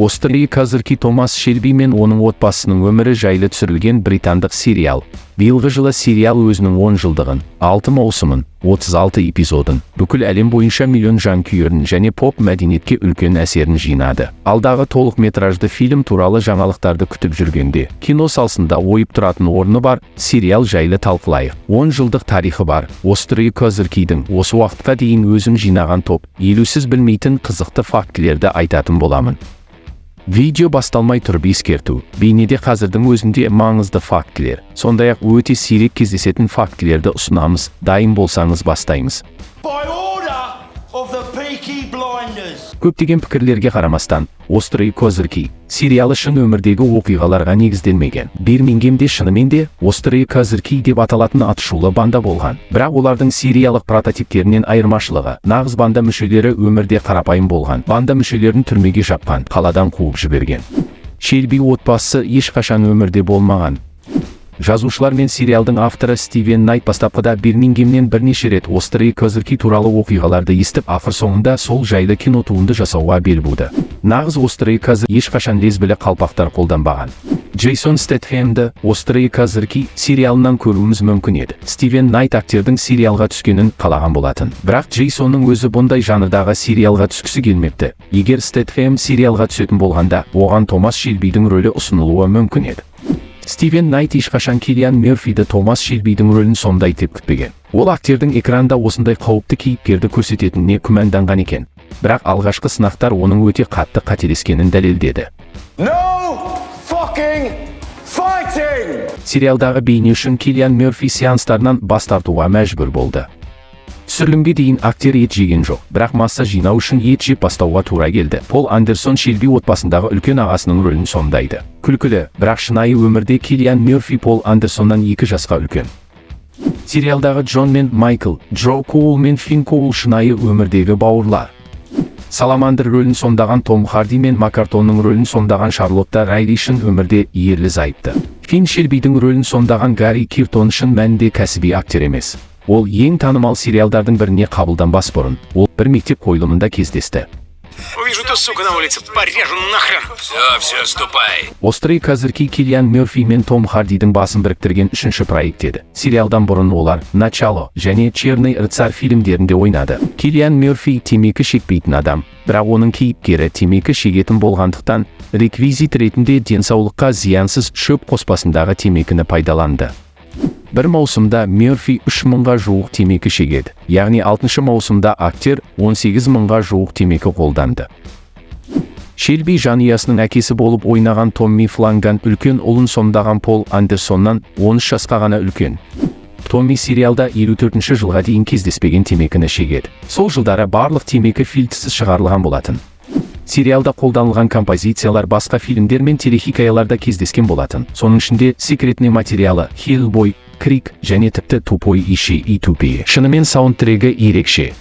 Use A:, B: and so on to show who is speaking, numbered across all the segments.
A: ОСТРЫЕ КОЗЫРЬКИ Томас Шелби мен оның отбасының өмірі жайлы түсірілген британдық сериал. Биылғы жылы сериал өзінің 10 жылдығын, 6 маусымын, 36 эпизодын, бүкіл әлем бойынша миллион жанкүйерін және поп-мәдениетке үлкен әсерін жинады. Алдағы толық метражды фильм туралы жаңалықтарды күтіп жүргенде, кино саласында ойып тұратын орны бар, сериал жайлы талқылайық. 10 жылдық тарихы бар, ОСТРЫЕ КОЗЫРЬКИдің осы уақытқа дейін өзім жинаған топ, елеусіз білмейтін қызықты фактілерді айтатын боламын. Видео басталмай тұрып ескерту, бейнеде қазірдің өзінде маңызды фактілер, сондай-ақ өте сирек кездесетін фактілерді ұсынамыз. Дайын болсаңыз бастаймыз. Көптеген пікірлерге қарамастан, ОСТРЫЕ КОЗЫРЬКИ сериалы шын өмірдегі оқиғаларға негізделмеген. Бирмингемде шынымен де ОСТРЫЕ КОЗЫРЬКИ деп аталатын атышулы банда болған. Бірақ олардың сериялық прототиптерінен айырмашылығы, нағыз банда мүшелері өмірде қарапайым болған. Банда мүшелерін түрмеге жапқан, қаладан қуып жіберген. Шелби отбасы ешқашан өмірде болмаған. Жазушылар мен сериалдың авторы Стивен Найт бастапқыда Бирмингемнен бірнеше рет ОСТРЫЕ КОЗЫРЬКИ туралы оқиғаларды естіп, ақыр соңында сол жайлы кино туынды жасауға бел буды. Нағыз ОСТРЫЕ КОЗЫРЬКИ ешқашан лезбілі қалпақтар қолданбаған. Джейсон Стэтхэмді ОСТРЫЕ КОЗЫРЬКИ сериалынан көруіміз мүмкін еді. Стивен Найт актердің сериалға түскенін қалаған болатын. Бірақ Джейсонның өзі бұндай жанрдағы сериалға түскісі келмепті. Егер Стэтхэм сериалға түсетін болғанда, оған Томас Шелбидің рөлі ұсынылуы мүмкін еді. Стивен Найт ешқашан Киллиан Мерфиді Томас Шелбидің рөлін сомдайды деп күтпеген. Ол актердің экранда осындай қауіпті кейіпкерді көрсететініне күмәнданған екен. Бірақ алғашқы сынақтар оның өте қатты қателескенін дәлелдеді. Сериалдағы бейне үшін Киллиан Мерфи сеанстарынан бас тартуға мәжбүр болды. Түсірілімге дейін актер ет жеген жоқ, бірақ масса жинау үшін ет жеп бастауға тура келді. Пол Андерсон Шелби отбасындағы үлкен ағасының рөлін сомдайды. Күлкілі, бірақ шынайы өмірде Киллиан Мерфи Пол Андерсоннан 2 жасқа үлкен. Сериалдағы Джон мен Майкл, Джо Коул мен Фин Коул шынайы өмірдегі бауырлар. Саламандр рөлін сомдаған Том Харди мен Макартонның рөлін сомдаған Шарлотта Райли шын өмірде ерлі-зайыпты. Фин Шелбидің рөлін сомдаған Гарри Киртон шын мәнінде кәсіби актер емес. Ол ең танымал сериалдардың біріне қабылданбас бұрын, ол бір мектеп қойылымында кездесті.
B: Увижу ту суку на улице, порежу нахрен. Все, ступай.
A: ОСТРЫЕ КОЗЫРЬКИ Киллиан Мерфи мен Том Хардидің басын біріктірген 3-ші проект еді. Сериалдан бұрын олар «Начало» және «Черный рыцарь» фильмдерінде ойнады. Киллиан Мерфи темекі шекпейтін адам, бірақ оның кейіпкері темекі шегетін болғандықтан, реквизит ретінде денсаулыққа зиянсыз шөп қоспасындағы темекіні пайдаланды. Бір маусымда Мерфи 3000-ға жуық темекі шегеді. Яғни 6-шы маусымда актер 18000-ға жуық темекі қолданды. Шелби жанұясының әкесі болып ойнаған Томми Фланган үлкен ұлын сомдаған Пол Андерсоннан 13 жасқа ғана үлкен. Томми сериалда 54-ші жылға дейін кездеспеген темекіні шегеді. Сол жылдары барлық темекі фильтрсіз шығарылған болатын. Сериалда қолданылған композициялар басқа фильмдер мен телехикаяларда кездескен болатын. Соның ішінде секретный материалы, Хеллбой, Крик және тіпті Тупой ищи и тупее. Шынымен саундтрегі ерекше.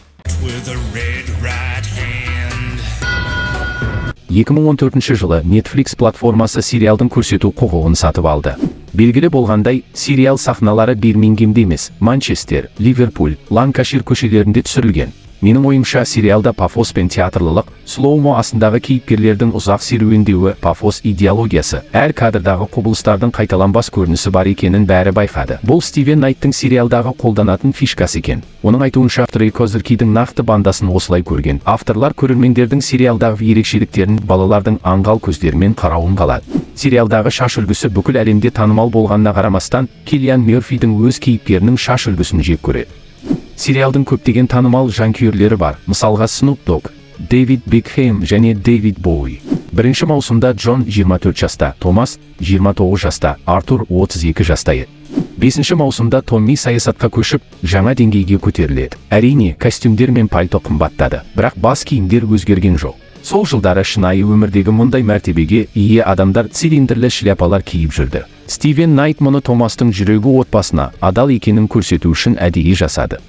A: 2014 жылы Netflix платформасы сериалдың көрсету құқығын сатып алды. Белгілі болғандай, сериал сахналары Бирмингемде емес, Манчестер, Ливерпуль, Ланкашир көшелерінде түсірілген. Менің ойымша сериалда пафос пен театрлылық, слоумо астындағы кейіпкерлердің ұзақ серуендеуі, пафос идеологиясы, әр кадрдағы құбылыстардың қайталанбас көрінісі бар екенін бәрі байқады. Бұл Стивен Найттың сериалдағы қолданатын фишкасы екен. Оның айтуынша ОСТРЫЕ КОЗЫРЬКИдің нақты бандасын осылай көрген. Авторлар көрермендердің сериалдағы ерекшеліктерін балалардың аңғал көздерімен қарауын қалады. Сериалдағы шаш үлгісі бүкіл әлемде танымал болғанына қарамастан, Киллиан Мерфидің өз кейіпкерінің шаш үлгісін жек көреді. Сериалдың көптеген танымал жанкүйерлері бар, мысалға Snoop Dogg, Дэвид Бекхэм және Дэвид Боуи. Бірінші маусымда Джон 24 жаста, Томас 29 жаста, Артур 32 жаста еді. 5-ші маусымда Томми саясатқа көшіп, жаңа деңгейге көтеріледі. Әрине, костюмдер мен пальто қымбаттады, бірақ бас киімдер өзгерген жоқ. Сол жылдары шынайы өмірдегі мұндай мәртебеге ие адамдар цилиндрлі шляпалар киіп жүрді. Стивен Найт мұны Томастың жүрегі отбасына адал екенін көрсету үшін әдейі жасады.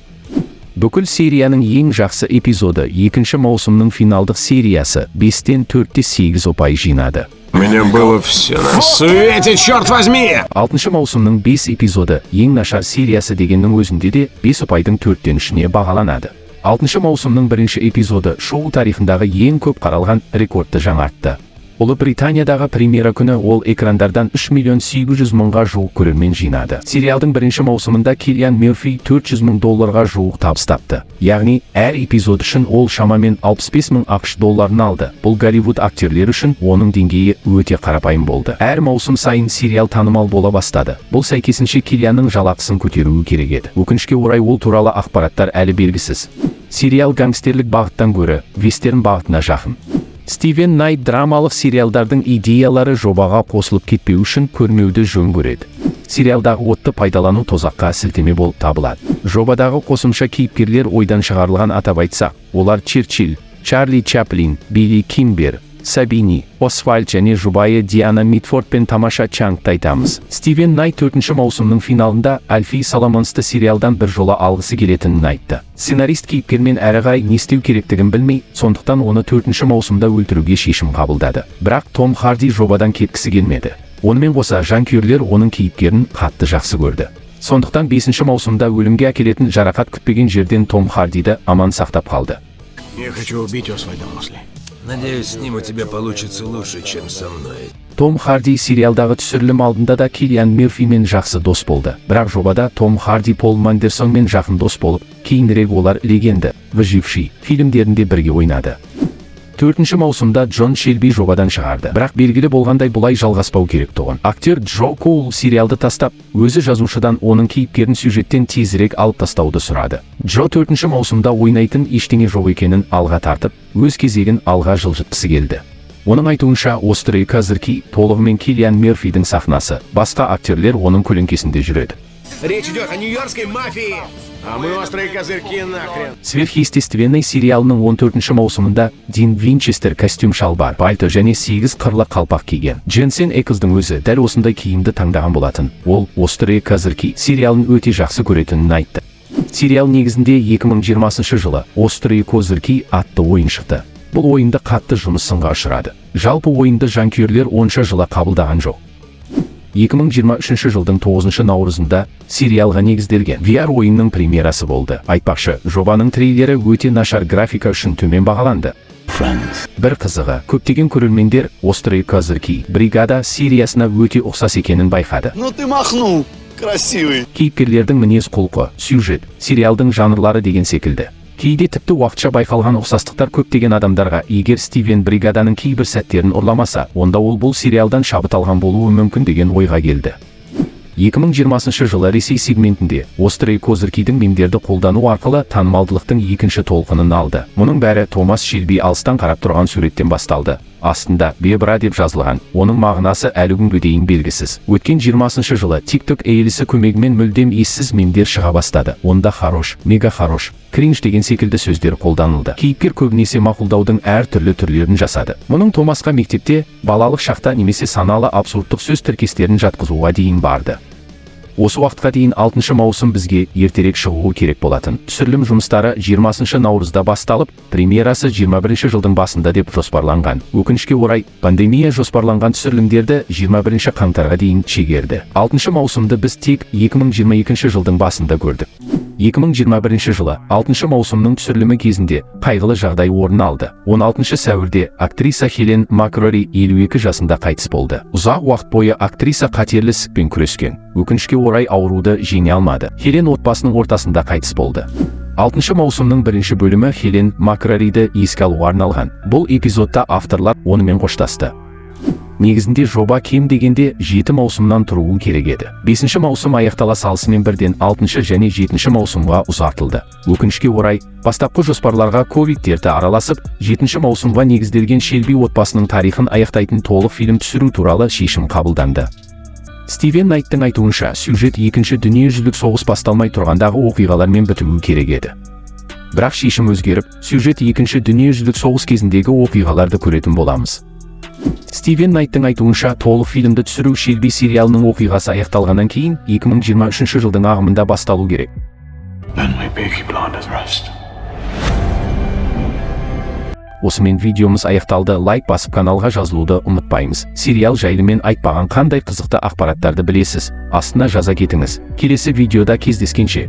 A: Бүкіл серияның ең жақсы эпизоды 2-ші маусымның финалдық сериясы 5-тен 4-те 8 ұпай жинады.
B: Мне было все на свете, черт возьми!
A: 6-шы маусымның 5 эпизоды ең нашар сериясы дегеннің өзінде де 5 ұпайдың 4-тен 3-не бағаланады. 6-шы маусымның 1-ші эпизоды шоу тарихындағы ең көп қаралған рекордты жаңартты. Британиядағы премьера күні ол экрандардан 3 миллион 800 мыңға жуық көрермен жинады. Сериалдың бірінші маусымында Киллиан Мерфи $400 мың жуық табыс тапты. Яғни, әр эпизод үшін ол шамамен 65 мың ақш долларын алды. Бұл Голливуд актерлері үшін оның деңгейі өте қарапайым болды. Әр маусым сайын сериал танымал бола бастады. Бұл сәйкесінше Киллианның жалақысын көтеруі керек еді. Өкінішке орай ол туралы ақпараттар әлі белгісіз. Сериал гангстерлік бағыттан гөрі вестерн бағытына жақын. Стивен Найт драмалық сериалдардың идеялары жобаға қосылып кетпеу үшін көрмеуді жөн көреді. Сериалдағы отты пайдалану тозаққа сілтеме болып табылады. Жобадағы қосымша кейіпкерлер ойдан шығарылған, атап айтсақ, олар Черчилль, Чарли Чаплин, Билли Кимбер, Сабини, Освальд және жұбайы Диана Митфорд пен тамаша Чангты айтамыз. Стивен Найт 4-ші маусымның финалында Альфи Соломонсты сериалдан бір жола алғысы келетінін айтты. Сценарист кейіпкермен әрі қарай не істеу керектігін білмей, сондықтан оны 4-ші маусымда өлтіруге шешім қабылдады. Бірақ Том Харди жобадан кеткісі келмеді. Онымен қоса жанкүйерлер оның кейіпкерін қатты жақсы көрді. Сондықтан 5-ші маусымда өлімге әкелетін жарақат күтпеген жерден Том Хардиді аман сақтап қалды.
C: Я хочу убить Освальда Мосли.
D: Надеюсь, с ним у тебя получится лучше, чем со мной.
A: Том Харди сериалдағы түсірілім алдында да Киллиан Мерфимен жақсы дос болды. Бірақ жобада Том Харди Пол Мандерсонмен жақын дос болып, кейінірек олар Легенда, Выживший фильмдерінде бірге ойнады. 4-ші маусымда Джон Шелби жобадан шығарды. Бірақ белгілі болғандай бұлай жалғаспау керек тұғын. Актер Джо Коул сериалды тастап, өзі жазушыдан оның кейіпкерін сюжеттен тезірек алып тастауды сұрады. Джо 4-ші маусымда ойнайтын ештеңе жоқ екенін алға тартып, өз кезегін алға жылжытқысы келді. Оның айтуынша, ОСТРЫЕ КОЗЫРЬКИ толығымен Киллиан Мерфидің сахнасы, басқа актерлер оның көлеңкесінде жүреді.
C: Речь идет о нью-йоркской мафии, а мы острые козырьки нахрен.
A: Сверхъестественный сериалының 14-ші маусымында Дин Винчестер костюм шалбар, пальто және 8 қырлы қалпақ киген. Дженсен Эклздың өзі дәл осындай киімді таңдаған болатын. Ол ОСТРЫЕ КОЗЫРЬКИ сериалын өте жақсы көретінін айтты. Сериал негізінде 2020 жылы ОСТРЫЕ КОЗЫРЬКИ атты ойын шықты. Бұл ойынды қатты жұмыс сынға ұшырады. Жалпы ойынды жанкүйерлер 10 жылы қабылдаған жоқ. 2023 жылдың 9 наурызында сериалға негізделген VR ойынның премьерасы болды. Айтпақшы, жобаның трейлері өте нашар графика үшін төмен бағаланды. Бір қызығы, көптеген көрермендер ОСТРЫЕ КОЗЫРЬКИ бригада сериясына өте ұқсас екенін байқады.
E: Ну ты махнул, красивый.
A: Кейіпкерлердің мінез-құлқы, сюжет, сериалдың жанрлары деген секілді. Кейде тіпті уақытша байқалған ұқсастықтар көптеген адамдарға, егер Стивен бригаданың кейбір сәттерін ұрламаса, онда ол бұл сериалдан шабыт алған болуы мүмкін деген ойға келді. 2020 жылы Ресей сегментінде ОСТРЫЕ КОЗЫРЬКИдің мемдерді қолдану арқылы танымалдылықтың екінші толқынын алды. Мұның бәрі Томас Шелби алыстан қарап тұрған суреттен басталды. Астында «Бебра» деп жазылған. Оның мағынасы әлі күнге дейін белгісіз. Өткен 20 жылы TikTok әйелісі көмегімен мүлдем ессіз мемдер шыға бастады. Онда хорош, мега хорош, кринж деген секілді сөздер қолданылды. Кейіпкер көбінесе мақұлдаудың әртүрлі түрлерін жасады. Мұның Томасқа мектепте балалық шақта немесе саналы абсурдтық сөз тіркестерін жатқызуға дейін барды. Осы уақытқа дейін 6-шы маусым бізге ертерек шығуы керек болатын. Түсірілім жұмыстары 20 наурызда басталып, премьерасы 21 жылдың басында деп жоспарланған. Өкінішке орай, пандемия жоспарланған түсірілімдерді 21 қаңтарға дейін шегерді. 6-шы маусымды біз тек 2022 жылдың басында көрдік. 2021 жылы 6-шы маусымның түсірілімі кезінде қайғылы жағдай орын алды. 16 сәуірде актриса Хелен Макрори 52 жасында қайтыс болды. Ұзақ уақыт бойы актриса қатерлі ісікпен күрескен. Өкінішке орай ауруды жеңе алмады. Хелен отбасының ортасында қайтыс болды. 6-шы маусымның бірінші бөлімі Хелен Макрориді еске алуға арналған. Бұл эпизодта авторлар онымен қоштасты. Негізінде жоба кем дегенде 7 маусымнан тұруы керек еді. 5-ші маусым аяқтала салысымен бірден 6-шы және 7-ші маусымға ұзартылды. Өкінішке орай, бастапқы жоспарларға ковид-дерті араласып, 7-ші маусымға негізделген Шелби отбасының тарихын аяқтайтын толық фильм түсіру туралы шешім қабылданды. Стивен Найттың айтуынша, сюжет 2-ші дүниежүзілік соғыс басталмай тұрғандағы оқиғалармен бітуі керек еді. Бірақ шешім өзгеріп, сюжет 2-ші дүниежүзілік соғыс кезіндегі оқиғаларды көретін боламыз. Стивен Найттың айтуынша, толық фильмді түсіру Шелби сериалының оқиғасы аяқталғаннан кейін 2023 жылдың ағымында басталу керек. Осымен видеомыз аяқталды. Лайк басып каналға жазылуды ұмытпаймыз. Сериал жайлы мен айтпаған қандай қызықты ақпараттарды білесіз, астына жаза кетіңіз. Келесі видеода кездескенше.